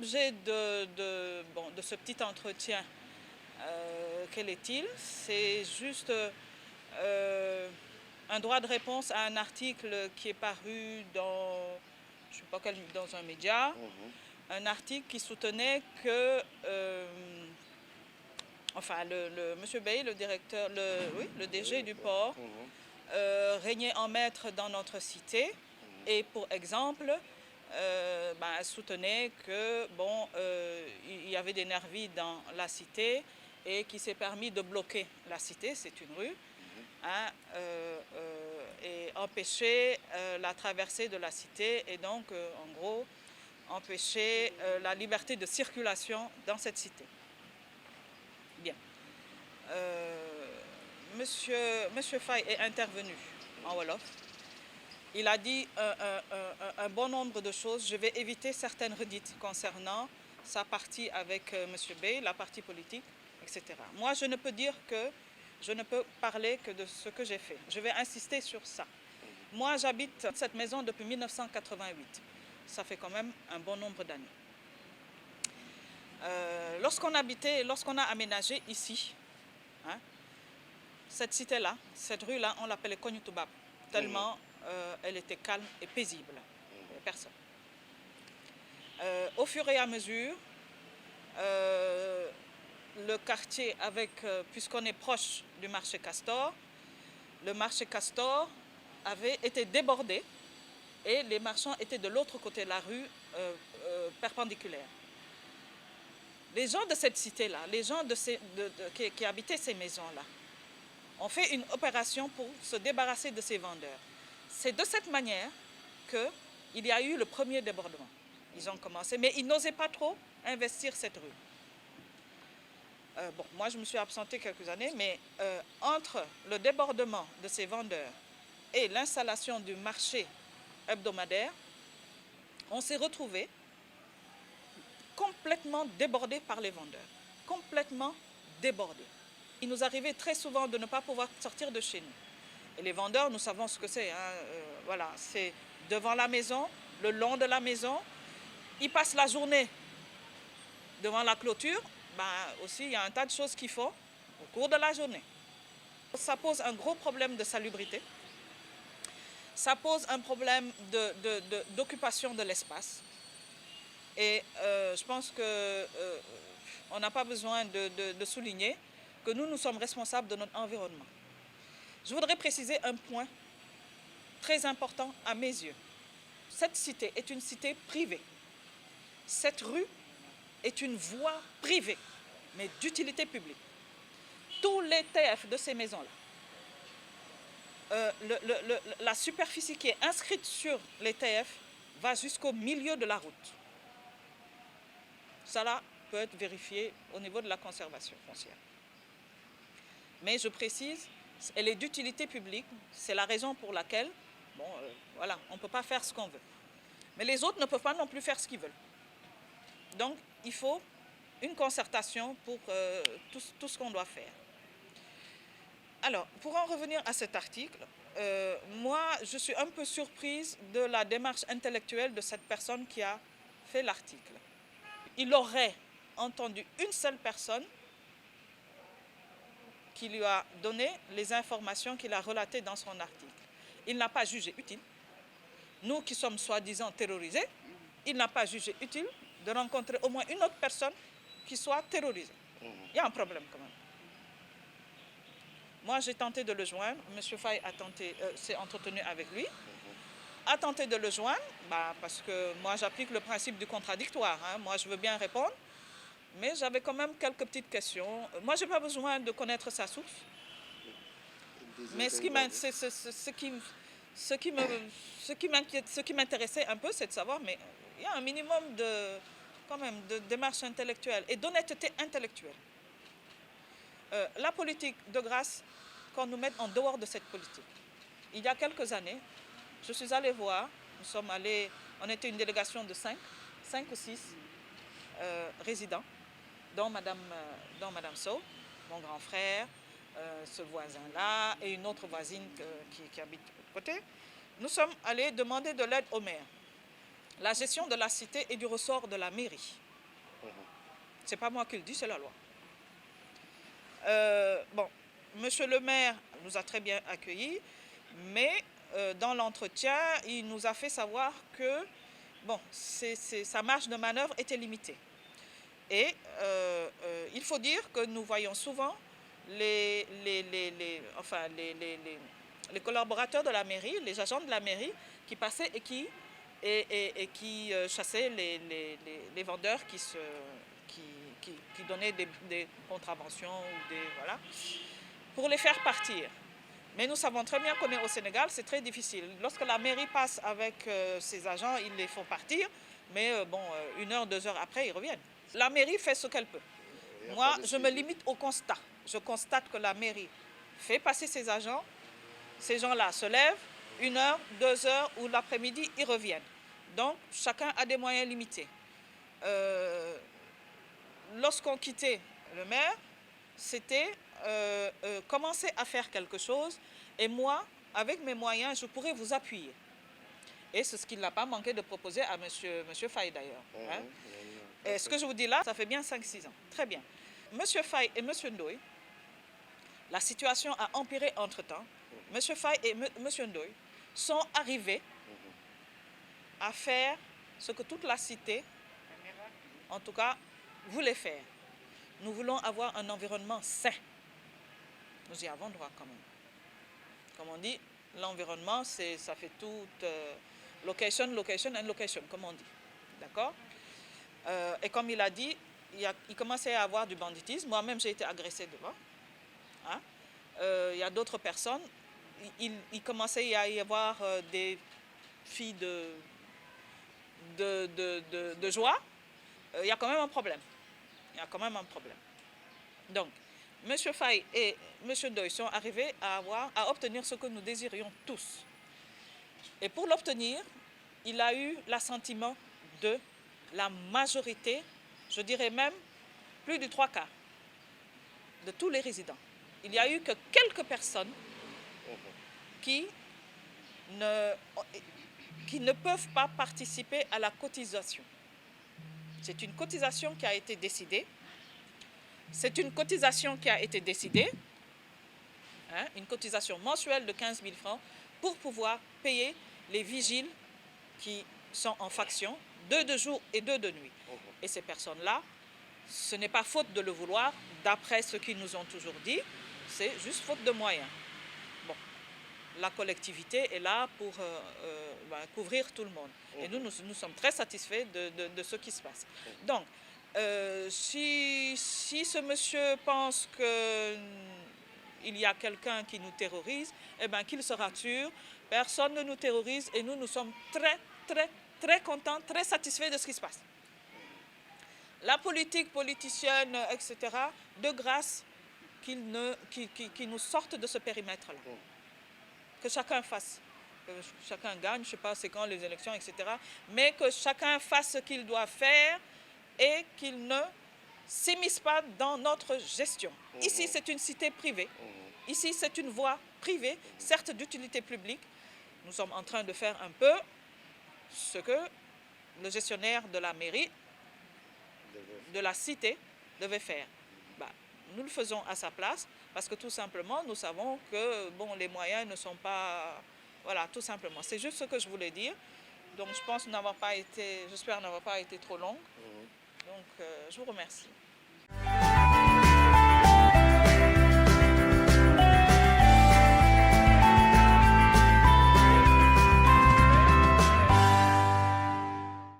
l'objet de ce petit entretien, quel est-il? C'est juste un droit de réponse à un article qui est paru dans, je sais pas quel, dans un média, un article qui soutenait que, enfin, Monsieur Bey, le directeur, le DG du port, régnait en maître dans notre cité, et pour exemple, soutenait que il y avait des nervis dans la cité et qui s'est permis de bloquer la cité, c'est une rue, et empêcher la traversée de la cité et donc en gros empêcher la liberté de circulation dans cette cité. Bien. Monsieur Faye est intervenu en Wolof. Il a dit un bon nombre de choses. Je vais éviter certaines redites concernant sa partie avec Monsieur Bey, la partie politique, etc. Moi, je ne peux parler que de ce que j'ai fait. Je vais insister sur ça. Moi, j'habite cette maison depuis 1988. Ça fait quand même un bon nombre d'années. Lorsqu'on a aménagé ici, cette cité-là, cette rue-là, on l'appelait Konyutubab, tellement elle était calme et paisible. Personne. Au fur et à mesure, le quartier, puisqu'on est proche du marché Castor, le marché Castor avait été débordé et les marchands étaient de l'autre côté de la rue, perpendiculaire. Les gens de cette cité-là, les gens qui habitaient ces maisons-là, ont fait une opération pour se débarrasser de ces vendeurs. C'est de cette manière qu'il y a eu le premier débordement. Ils ont commencé, mais ils n'osaient pas trop investir cette rue. Moi, je me suis absentée quelques années, mais entre le débordement de ces vendeurs et l'installation du marché hebdomadaire, on s'est retrouvés complètement débordés par les vendeurs. Complètement débordés. Il nous arrivait très souvent de ne pas pouvoir sortir de chez nous. Et les vendeurs, nous savons ce que c'est. Voilà, c'est devant la maison, le long de la maison. Ils passent la journée devant la clôture. Aussi, il y a un tas de choses qu'ils font au cours de la journée. Ça pose un gros problème de salubrité. Ça pose un problème d'occupation de l'espace. Et je pense qu'on n'a pas besoin de souligner que nous sommes responsables de notre environnement. Je voudrais préciser un point très important à mes yeux. Cette cité est une cité privée. Cette rue est une voie privée, mais d'utilité publique. Tous les TF de ces maisons-là, la superficie qui est inscrite sur les TF va jusqu'au milieu de la route. Cela peut être vérifié au niveau de la conservation foncière. Mais je précise, elle est d'utilité publique, c'est la raison pour laquelle, voilà, on ne peut pas faire ce qu'on veut. Mais les autres ne peuvent pas non plus faire ce qu'ils veulent. Donc, il faut une concertation pour tout ce qu'on doit faire. Alors, pour en revenir à cet article, moi, je suis un peu surprise de la démarche intellectuelle de cette personne qui a fait l'article. Il aurait entendu une seule personne qui lui a donné les informations qu'il a relatées dans son article. Il n'a pas jugé utile. Nous qui sommes soi-disant terrorisés, il n'a pas jugé utile de rencontrer au moins une autre personne qui soit terrorisée. Il y a un problème quand même. Moi, j'ai tenté de le joindre. M. Faye s'est entretenu avec lui. A tenté de le joindre, parce que moi, j'applique le principe du contradictoire. Moi, je veux bien répondre. Mais j'avais quand même quelques petites questions. Moi, je n'ai pas besoin de connaître sa source. Mais ce qui m'intéressait un peu, c'est de savoir, mais il y a un minimum de démarche intellectuelle et d'honnêteté intellectuelle. La politique, de grâce, qu'on nous mette en dehors de cette politique. Il y a quelques années, je suis allée voir, on était une délégation de 5 ou 6 résidents, dont Madame Sow, mon grand frère, ce voisin-là et une autre voisine qui habite de l'autre côté. Nous sommes allés demander de l'aide au maire. La gestion de la cité est du ressort de la mairie. Ce n'est pas moi qui le dis, c'est la loi. Bon, monsieur le maire nous a très bien accueillis, mais dans l'entretien, il nous a fait savoir que bon, sa marge de manœuvre était limitée. Et il faut dire que nous voyons souvent les collaborateurs de la mairie, les agents de la mairie qui passaient et qui chassaient les vendeurs qui donnaient des contraventions ou voilà, pour les faire partir. Mais nous savons très bien qu'on est au Sénégal, c'est très difficile. Lorsque la mairie passe avec ses agents, ils les font partir, mais 1 heure, 2 heures après, ils reviennent. La mairie fait ce qu'elle peut. Moi, je me limite au constat. Je constate que la mairie fait passer ses agents, ces gens-là se lèvent, 1 heure, 2 heures ou l'après-midi, ils reviennent. Donc, chacun a des moyens limités. Lorsqu'on quittait le maire, c'était commencer à faire quelque chose et moi, avec mes moyens, je pourrais vous appuyer. Et c'est ce qu'il n'a pas manqué de proposer à monsieur Faye d'ailleurs. Hein. Et ce que je vous dis là, ça fait bien 5-6 ans. Très bien. Monsieur Faye et monsieur Ndoye, la situation a empiré entre-temps. Monsieur Faye et monsieur Ndoye sont arrivés à faire ce que toute la cité, en tout cas, voulait faire. Nous voulons avoir un environnement sain. Nous y avons droit quand même. Comme on dit, l'environnement, ça fait toute location and location, comme on dit. D'accord? Et comme il a dit, il commençait à y avoir du banditisme. Moi-même, j'ai été agressée devant. Hein? Il y a d'autres personnes. Il commençait à y avoir des filles de joie. Il y a quand même un problème. Il y a quand même un problème. Donc, M. Faye et M. Ndoye sont arrivés à obtenir ce que nous désirions tous. Et pour l'obtenir, il a eu l'assentiment de la majorité, je dirais même plus du 3/4 de tous les résidents. Il n'y a eu que quelques personnes qui ne peuvent pas participer à la cotisation. C'est une cotisation qui a été décidée. C'est une cotisation qui a été décidée, hein, une cotisation mensuelle de 15 000 francs pour pouvoir payer les vigiles qui sont en faction, 2 de jour et 2 de nuit. Et ces personnes-là, ce n'est pas faute de le vouloir, d'après ce qu'ils nous ont toujours dit, c'est juste faute de moyens. Bon, la collectivité est là pour couvrir tout le monde. Et nous sommes très satisfaits de ce qui se passe. Donc, si ce monsieur pense qu'il y a quelqu'un qui nous terrorise, eh bien qu'il se rassure, personne ne nous terrorise et nous sommes très, très, très contents, très satisfaits de ce qui se passe. La politique politicienne, etc., de grâce, qu'ils nous sortent de ce périmètre-là. Que chacun fasse, que chacun gagne, je ne sais pas c'est quand les élections, etc., mais que chacun fasse ce qu'il doit faire et qu'il ne s'immisce pas dans notre gestion. Ici, c'est une cité privée. Ici, c'est une voie privée, certes d'utilité publique. Nous sommes en train de faire un peu ce que le gestionnaire de la mairie, de la cité, devait faire. Nous le faisons à sa place parce que tout simplement, nous savons que les moyens ne sont pas... Voilà, tout simplement. C'est juste ce que je voulais dire. Donc, je pense j'espère n'avoir pas été trop longue. Donc, je vous remercie.